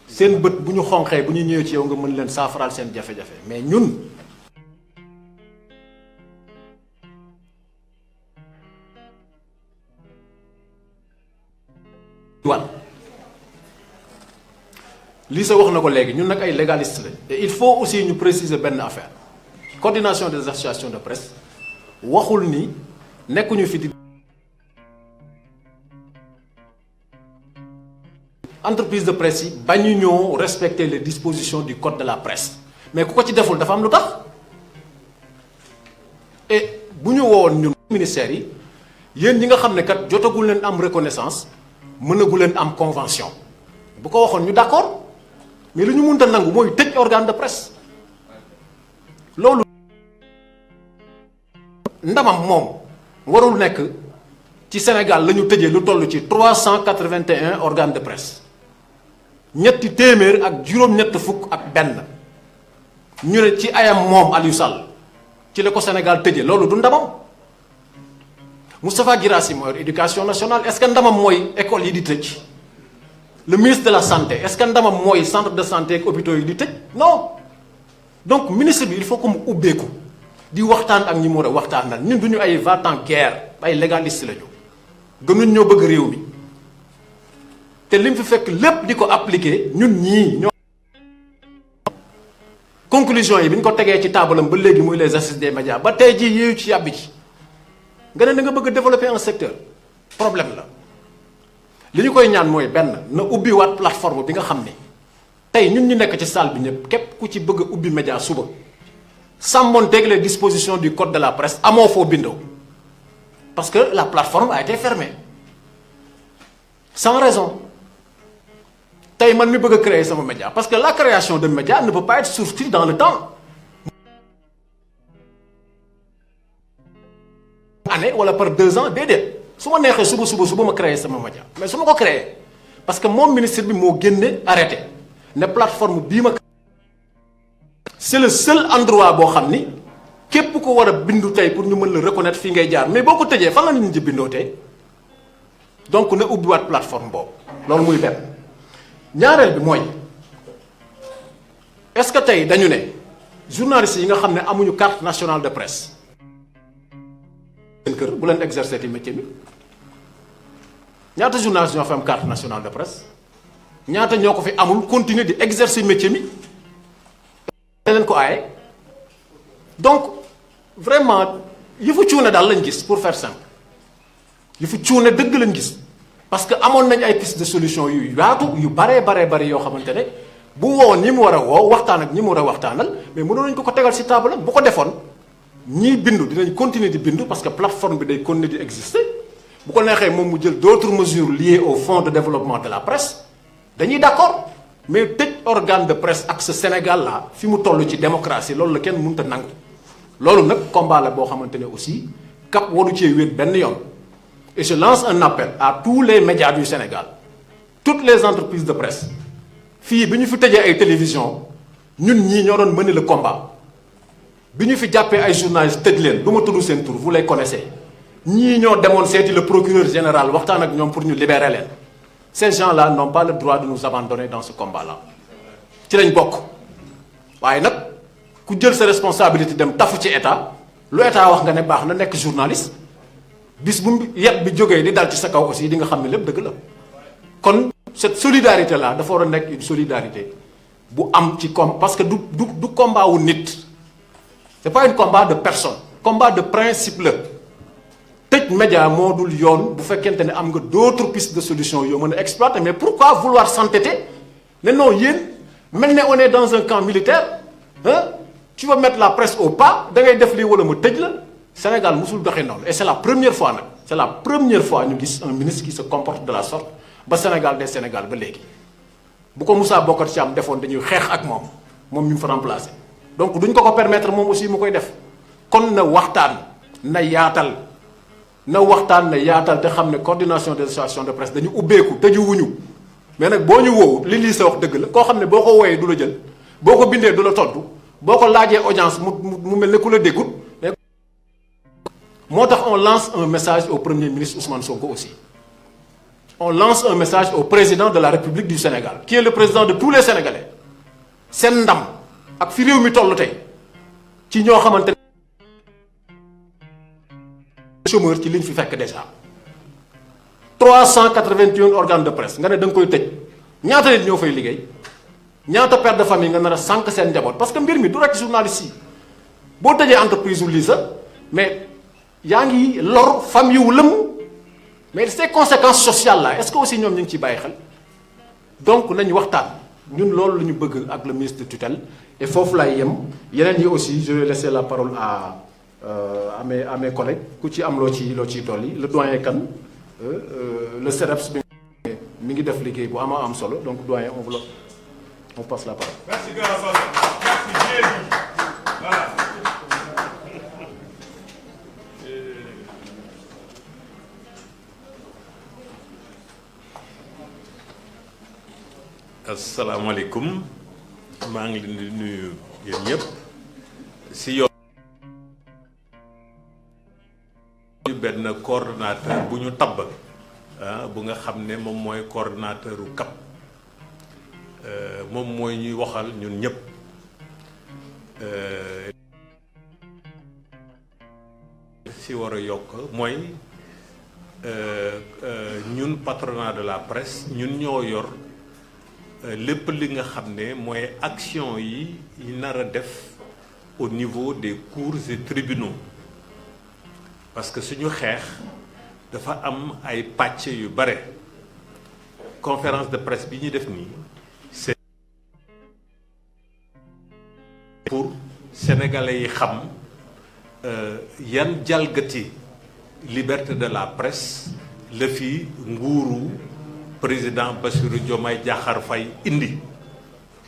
seen bët bu ñu xonqee bu ñu ñëwee ci yow nga mën leen saafaraal seen jafe-jafe mais ñun lii sa wax na ko léegi ñun nag ay légaliste lañ et il faut aussi ñu préciser benn affaire coordination des associations de presse waxul ni nekkuñu fi di entreprise de presse yi bañu ñoo respecter les dispositions du code de la presse mais ku ko ci deful dafa am lu tax et bu ñu wowoon ñun ministères yi yéen ñi nga xam ne kat jotagul leen am reconnaissance mënagu leen am convention bu ko waxoon ñu d'accord mais lu ñu mënta nangu mooy tëj organe de presse loolu ndamam moom warul nekk ci Sénégal la ñu tëjee lu toll ci 381 organes de presse ñetti téeméer ak juróom-ñett fukk ak benn ñu ne ci ayam moom Aliou Sall ci la ko Sénégal tëjee loolu du ndamam Moustapha Guirassy mooy éducation nationale est-ce que ndamam mooy école yi di tëj le ministre de la santé est-ce que ndamam mooy centre de santé ak hôpitaux yi di tëj non donc ministre bi il faut que mu ubbeeku di waxtaan ak ñi mu war a waxtaanal ñun du ñu ay va-t-en-guerre ay légaliste lañu gënuñ ñoo bëgg réew mi te lim fi fekk lépp di ko appliquer ñun ñii ñoo conclusion yi bi ñu ko tegee ci taabalam ba léegi muy les assises des médias ba tey jii yéeyu ci yàbbi ci nga ne da nga bëgg a développer un secteur problème la. li ñu koy ñaan mooy benn na ubbi waat plateforme bi nga xam ne tey ñun ñu nekk ci salle bi ñëpp képp ku ci bëgg a ubbi média suba sàmmonteeg les dispositions du code de la presse amoo foo bindoo parce que la plateforme a été fermée sans raison tey man mi bëgg a créer sama média parce que la création de média ne peut pas être souscrite dans le temps année wala par 2 ans déedéet su ma neexee suba ma créer sama média mais su ma ko créer parce que moom ministre bi moo génne arrêté ne plateforme bii ma c'est le seul endroit boo xam ni képp ko war a bindu tey pour ñu mën la reconnaître fii ngay jaar mais boo ko tëjee fan la nit ñi bindoo tey donc na ubbiwaat plateforme boobu loolu muy benn ñaareel bi mooy est-ce que tey dañu ne journalistes yi nga xam ne amuñu carte nationale de presse seen kër bu leen exercer ci métier bi ñaata journalistes ñoo fi am carte nationale de presse ñaata ñoo ko fi amul continuer di exercer métier mi leen ko aaye donc vraiment yëfu cuune daal lañ gis pour faire simple yëfu cuune dëgg lañ gis parce que amoon nañ ay piste de solution yu yaatu yu baree yoo xamante ne bu woo ñi mu war a woo waxtaan ak ñi mu war a waxtaanal mais mënoon nañ ko tegal ci table bu ko defoon ñiy bindu dinañ continuer di bindu parce que plateforme bi day continuer di exister bu ko neexee moom mu jël d'autres mesures liées au fonds de développement de la presse dañuy d'accord mais tëj organe de presse ak ce Sénégal là fi mu toll ci démocratie loolu la kenn mënut a nangu loolu nag combat la boo xamante ne aussi cap waru cee wéet benn yoon et je lance un appel à tous les médias du Sénégal toutes les entreprises de presse fii bi ñu fi tëjee ay télévision ñun ñii ñoo doon mener le combat bi ñu fi jàppee ay journalistes tëj leen du ma tudd seen tur vous les connaissez ñii ñoo demoon seeti le procureur général waxtaan ak ñoom pour ñu libérer leen ces gens-là n'ont pas le droit de nous abandonner dans ce combat-là ci lañ bokk waaye nag ku jël sa responsabilité dem tafu ci état lu état wax nga ne baax na nekk journaliste bis bu yet bi jógee di dal ci sa kaw aussi di nga xam ne lépp dëgg la kon cette solidarité là dafa war a nekk une solidarité bu am ci parce que du combat wu nit c'est pas un combat de personne combat de principe la tëj média moo dul yoon bu fekkente ne am nga d'autres pistes de solution yoo mën a exploiter mais pourquoi vouloir s'entêter ne non yéen mel ne on est dans un camp militaire tu vas mettre la presse au pas da ngay def lii wala ma tëj la Sénégal musul doxee noonu et c'est la première fois nag c'est la première fois ñu gis un ministre qui se comporte de la sorte ba Sénégal des Sénégal ba léegi bu ko Moussa Bocar Thiam defoon dañuy xeex ak moom mi mu fa remplacer donc duñ ko permettre moom aussi mu koy def kon na waxtaan na yaatal te xam ne coordination des associations de presse dañu ubbeeku tëjuwuñu mais nag boo ñu woowu li sa wax dëgg la koo xam ne boo ko wooyee du la jël boo ko bindee du la tontu boo ko laajee audience mu mel ne ku la déggut moo tax on lance un message au premier ministre Ousmane Sonko aussi on lance un message au président de la République du Sénégal qui est le président de tous les Sénégalais seen ndam ak fi réew mi toll tey ci ñoo xamante ne chômeur ci liñ fi fekk déjà 381 organes de presse nga ne da nga koy tëj ñaata nit ñoo fay liggéey ñaata père de famille nga nar a sànq seen njaboot parce que mbir mi du rek journaliste yi boo tëjee entreprise wu lii sax mais yaa ngi lor famille wu lëmm mais ces conséquences sociales là est-ce que aussi ñoom ñu ngi ciy bàyyi xel donc nañ waxtaan ñun loolu la ñu bëgg ak le ministre de tutelle et foofu laay yem yeneen yi aussi je vais laisser la parole à mes collègues ku ci am loo ciy dolli le doyen Kane le CEREPS bi mi ngi def liggéey bu am solo donc doyen on passe la parole. Merci bien, merci bien. Voilà. Asalaamaaleykum maa ngi leen di nuyu yéen ñëpp si yoon benn coordonnateur bu ñu tabb bu nga xam ne moom mooy coordonnateur u CAP moom mooy ñuy waxal ñun ñëpp si war a yokk mooy ñun patronat de la presse ñun ñoo yor lépp li nga xam ne mooy action yi nar a def au niveau des cours et tribunaux parce que suñu xeex dafa am ay pàcc yu bare conférence de presse bi ñu def nii c'est pour sénégalais yi xam yan jalgati liberté de la presse la fi nguuru président Bassirou Diomaye Diakhar Faye indi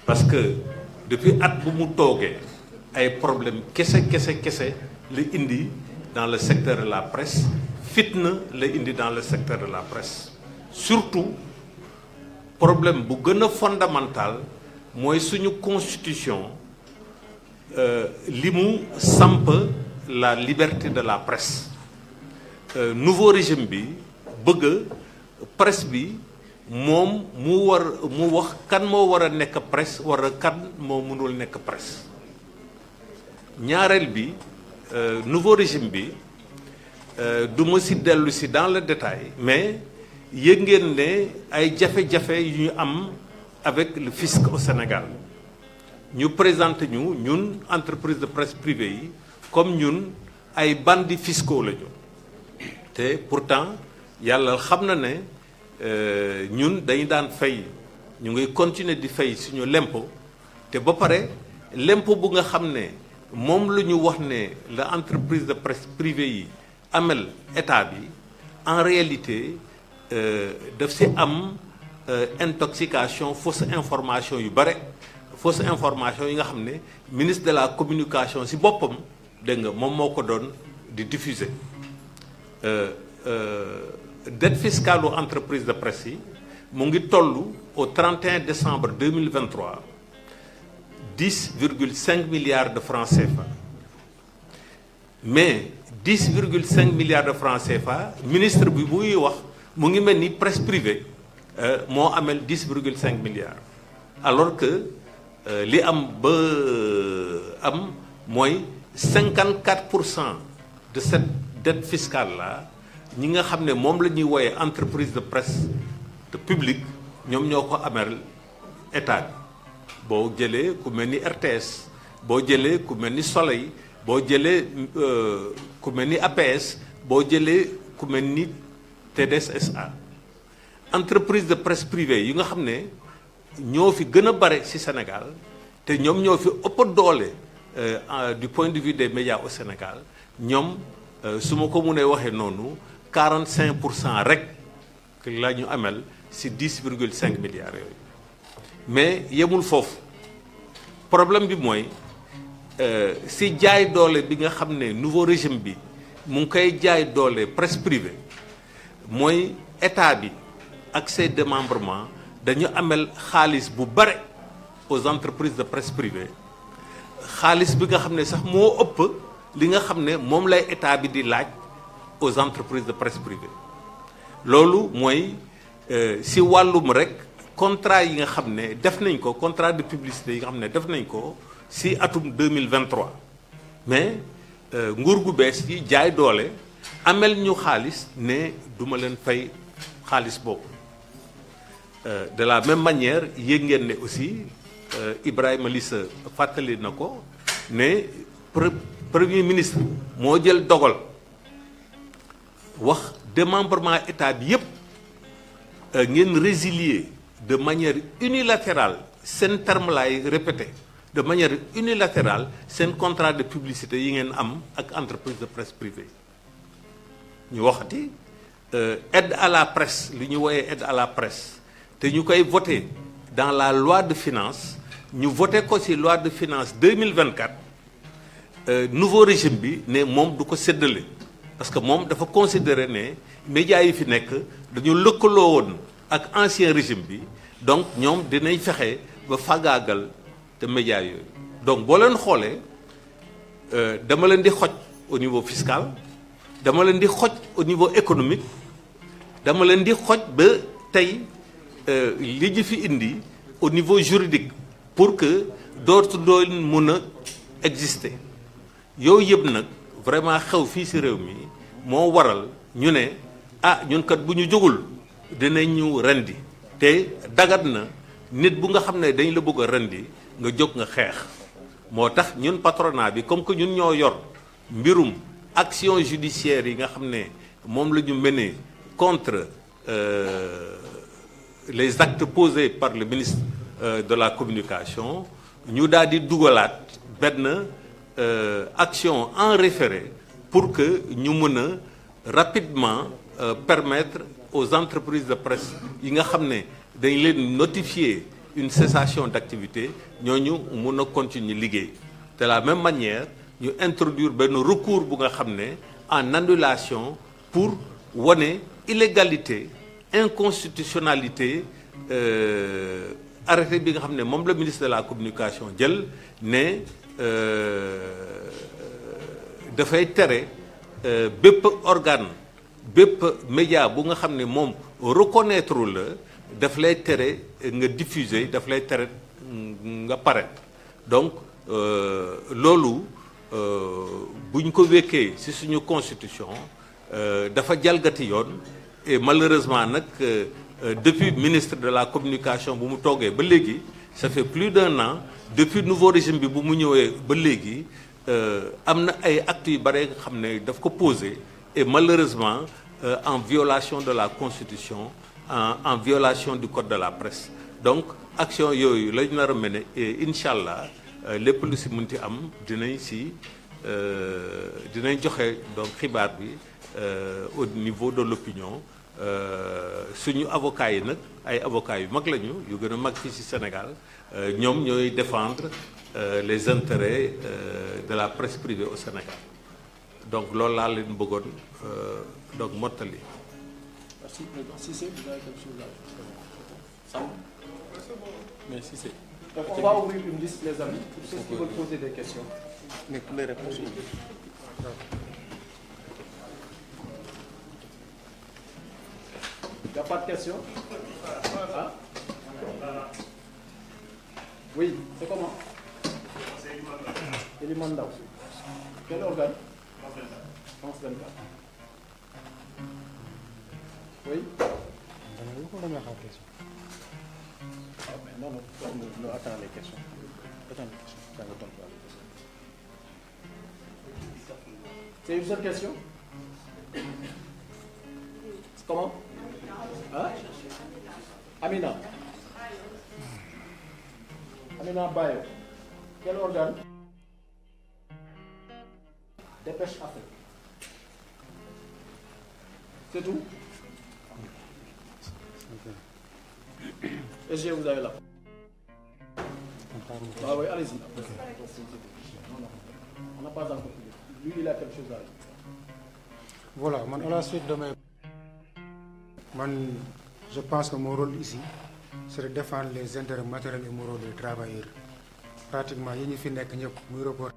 parce que depuis at bu mu toogee ay problème kese la indi dans le secteur de la presse fitna la indi dans le secteur de la presse surtout problème bu gën a fondamental mooy suñu constitution li mu samp la liberté de la presse nouveau régime bi bëgg presse bi moom mu wax kan moo war a nekk presse wala kan moo mënul nekk presse ñaareel bi nouveau régime bi du ma si dellu si dans le détail mais yëg ngeen ne ay jafe-jafe yu ñu am avec le fisc au Sénégal ñu présenté ñun entreprise de presse privée yi comme ñun ay bandits fiscaux la ñu te pourtant yàlla xam na ne ñun dañu daan fay ñu ngi continuer di fay suñu lempo te ba pare lempo bu nga xam ne moom la ñu wax ne la entreprise de presse privée yi amel état bi en réalité daf si am intoxication fausse information yu bare fausse information yi nga xam ne ministre de la communication si boppam dégg nga moom moo ko doon di diffuser dette fiscale aux entreprises de presse yi mu ngi toll au 31 décembre 2023 10,5 milliards de francs CFA mais 10,5 milliards de francs CFA ministre bi buy wax mu ngi mel ni presse privée moo amel 10,5 milliards alors que li am ba am mooy 54% de cette dette fiscale là ñi nga xam ne moom la ñuy wooyee entreprise de presse publique ñoom ñoo ko amel état bi boo jëlee ku mel ni RTS boo jëlee ku mel ni Soleil boo jëlee ku mel ni APS boo jëlee ku mel ni TDS SA entreprise de presse privée yi nga xam ne ñoo fi gën a bare ci Sénégal te ñoom ñoo fi ëpp doole du point de vue des médias au Sénégal ñoom su ma ko mënee waxee noonu 45% rek la ñu amel ci 10,5 milliards yooyu mais yemul foofu problème bi mooy ci jaay doole bi nga xam ne nouveau régime bi mu ngi koy jaay doole presse privée mooy état bi ak ses démembrements dañu amel xaalis bu bare aux entreprises de presse privée xaalis bi nga xam ne sax moo ëpp li nga xam ne moom lay état bi di laaj aux entreprises de presse privée loolu mooy ci wàllum rek contrat yi nga xam ne def nañ ko contrat de publicité yi nga xam ne def nañ ko ci atum 2023 mais nguur gu bees yi jaay doole amel ñu xaalis ne duma leen fay xaalis boobu de la même manière yéeg ngeen ne aussi Ibrahima Lissa fàttali na ko ne premier ministre moo jël dogal wax démembrement état bi yépp ngeen résilier de manière unilatérale seen terme laay répété de manière unilatérale seen contrat de publicité yi ngeen am ak entreprise de presse privée ñu waxati aide à la presse li ñu wooyee aide à la presse te ñu koy voté dans la loi de finances ñu voté ko ci loi de finances 2024 nouveau régime bi ne moom du ko séddale parce que moom dafa considérer ne médias yi fi nekk dañu lëkkaloo woon ak ancien régime bi donc ñoom dinañ fexe ba fagaagal te médias yooyu donc boo leen xoolee dama leen di xoj au niveau fiscal dama leen di xoj au niveau économique dama leen di xoj ba tey li ñu fi indi au niveau juridique pour que dootu doon mun a exister yooyu yëpp nag vraiment xew fii ci réew mi moo waral ñu ne ñun kat bu ñu jógul dinañ ñu rendi te dagat na nit bu nga xam ne dañ la bëgg a rendi nga jóg nga xeex moo tax ñun patronat bi comme que ñun ñoo yor mbirum action judiciaire yi nga xam ne moom la ñu mener contre les actes posés par le ministre de la communication ñu daal di dugalaat benn action en référé pour que ñu mën a rapidement permettre aux entreprises de presse yi nga xam ne dañ leen notifier une cessation d'activité ñooñu mun a continuer liggéey de la même manière ñu introduire benn recours bu nga xam ne en annulation pour wane illégalité inconstitutionnalité arrêté bi nga xam ne moom la ministre de la communication jël ne dafay tere bépp organe bépp média bu nga xam ne moom reconnaître la daf lay tere nga diffuser daf lay tere nga paraître donc loolu bu ñu ko wékkee ci suñu constitution dafa jalgati yoon et malheureusement nag depuis ministre de la communication bu mu toogee ba léegi ça fait plus d'un an depuis nouveau régime bi bu mu ñëwee ba léegi am na ay actes yu bare nga xam ne daf ko posé et malheureusement en violation de la constitution en violation du code de la presse donc action yooyu lañ nar a mener et incha allah lépp lu si mënti am dinañ joxe donc xibaar bi au niveau de l'opinion suñu avocats yi nag ay avocats yu mag lañu yu gën a mag fii ci Sénégal ñoom ñooy défendre les intérêts de la presse privée au Sénégal donc loolu laa leen bëggoon donc mottali. Merci. Cissé, vous avez quelque chose à ajouter? Mais Cissé. Donc on va ouvrir une liste, les amis, pour ceux qui veulent poser des questions. Mais pour les réponses. Il n'y a pas de questions? Hein? Oui, c'est comment? C'est Elimane Ndao. Quel organe? France 24. Oui? Non, attends les questions. C'est une seule question? C'est comment? Hein? Amina. Amina Bayo. Quel organe? Dépêche Afrique. C'est tout? SG, vous avez là. Ah oui, allez-y. On n'a pas encore fini. Lui, il a quelque chose à dire. Voilà, à la suite de mes... je pense que mon rôle ici, c'est de défendre les intérêts matériels et moraux des travailleurs. Pratiquement, il y a un report.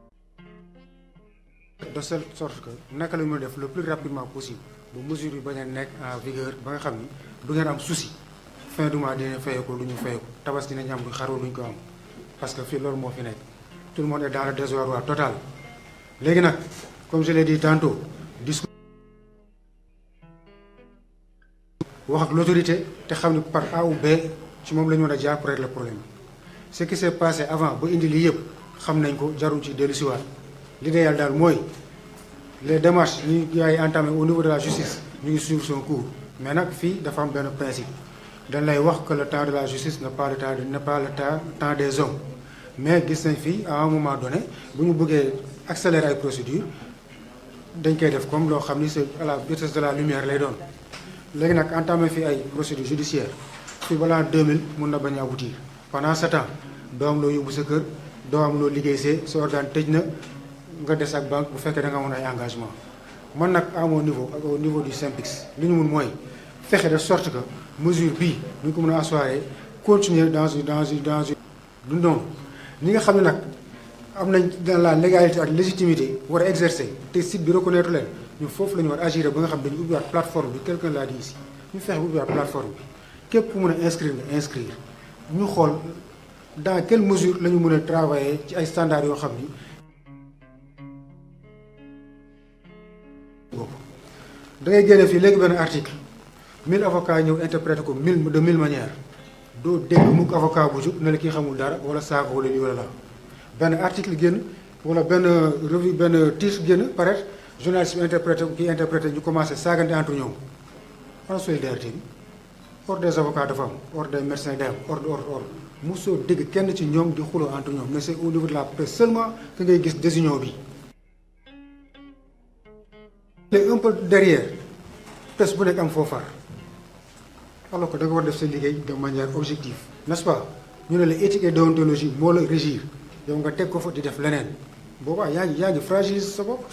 De telle sorte que nous allons le plus rapidement possible. Les mesures qui sont en vigueur, nous avons un souci. Fin du mois, nous avons fait parce que tout le monde est dans le désarroi total. Maintenant, comme je l'ai dit tantôt, l'autorité par A ou B ci moom la ñu mën a jaar pour régler le problème ce qui s'est passé avant ba indi lii yëpp xam nañ ko jarul ci dellu siwaat l'idéal daal mooy les démarches ñu yaay entamé au niveau de la justice ñu ngi suivre son cours mais nag fii dafa am benn principe dañ lay wax que le temps de la justice n'est pas le temps des hommes mais gis nañ fii à un moment donné bu ñu bëggee accélérer ay procédures dañ koy def comme loo xam ni c'est à la vitesse de la lumière lay doon léegi nag entamé fi ay procédure judiciaire fii balaa 2000 mun na bañ a aboutir pendant ce temps doo am loo yóbbu sa kër doo am loo liggéey sa organe tëj na nga des ak banque bu fekkee da nga amoon ay engagement man nag à mon niveau ak au niveau du SYNPICS li ñu mun mooy fexe de sorte que mesure bii ñu ko mën a asseoir continuer dans une du noonu ñi nga xam ne nag am nañ dans la légalité ak légitimité war a exercer te site bi reconnaître leen ñu foofu la ñu war a agir ba nga xam dañu ubbiwaat plateforme bi quelqu'un l'a dit ici ñu fexe bu ubbiwaat plateforme bi képp ku mën a inscrire nga inscrire ñu xool dans quelle mesure la ñu mën a travailler ci ay standards yoo xam ni boobu da ngay génne fii léegi benn article 1000 avocats ñëw interpréter ko de 1000 manières doo dégg mukk avocat bu jóg ne la kii xamul dara wala saako wala lii wala la benn article génn wala benn revue benn titre génn paraître journaliste bi interprété ñu commencé saagante entre ñoom en solidarité bi ordre des avocats dafa am ordre des médecins day am ordre mosoo dégg kenn ci ñoom di xuloo entre ñoom mais c'est au niveau de la presse seulement que ngay gis désunion bi. léegi un peu derrière presse bu nekk am foo far alors que da nga war def sa liggéey de manière objective n'est-ce pas ñu ne la éthique et déontologie moo la régir yow nga teg ko fa di def leneen boobaa yaa ngi fragiliser sa bopp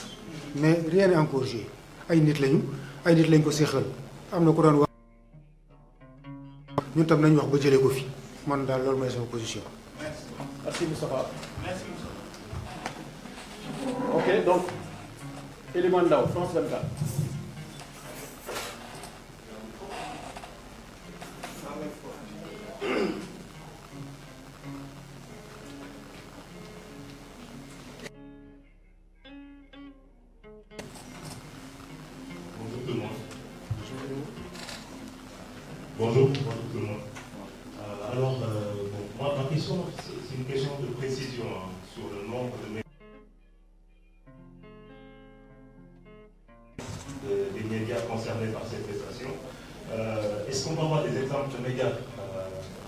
mais rien n'est encore joué ay nit lañ ko séexal am na ku doon wax ñun tam nañu wax ba jëlee ko fi man daal loolu mooy sama position. Merci Moustapha. Ok, donc Elimane Ndao, France 24. Bonjour tout le monde. Bonjour tout le monde. Alors, moi, ma question, c'est une question de précision sur le nombre des médias concernés par cette prestation. Est-ce qu'on peut avoir des exemples de médias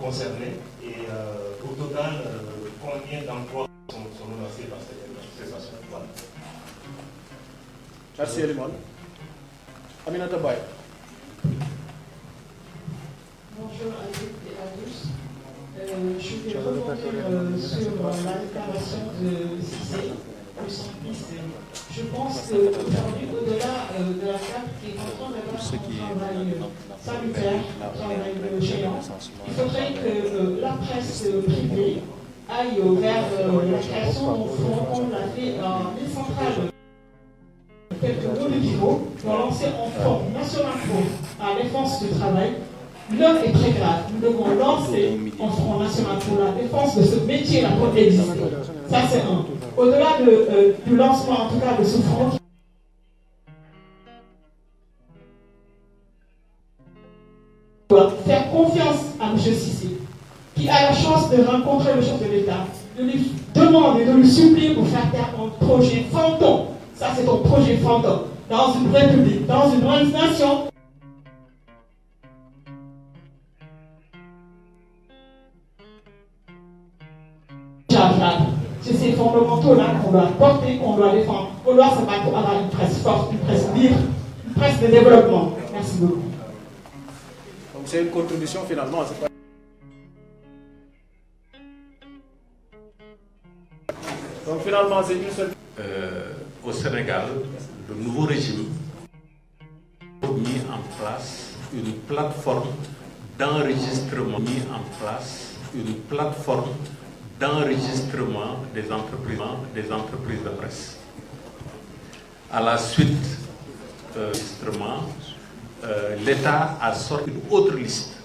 concernés et au total, combien d'emplois sont menacés par cette prestation? Voilà. Merci Elimane. Aminata Baye. Bonjour à toutes et à tous. Je vais rebondir sur la déclaration de Cissé, le centriste. Je pense qu'aujourd'hui, au-delà de la carte qui est en train d'avoir un travail salutaire, un travail géant, il faudrait que la presse privée aille vers la création d'un fonds, on l'a fait en décentralisation. Quelques hauts niveaux vont lancer un fonds national pour la défense du travail. L'heure est très grave. Nous devons lancer un front national pour la défense de ce métier-là pour exister. Ça, c'est un. Au-delà du lancement, en tout cas, de ce front, on doit faire confiance à M. Cissé, qui a la chance de rencontrer le chef de l'État, de lui demander, de lui supplier pour faire taire un projet fantôme. Ça, c'est un projet fantôme. Dans une république, dans une grande nation. C'est ces fondamentaux-là qu'on doit porter, qu'on doit défendre. On doit se battre pour avoir une presse forte, une presse libre, une presse de développement. Merci beaucoup. Donc c'est une contribution finalement. C'est pas... Donc finalement c'est une seule... Au Sénégal, le nouveau régime a mis en place une plateforme d'enregistrement des entreprises de presse. À la suite de l'enregistrement, l'État a sorti une autre liste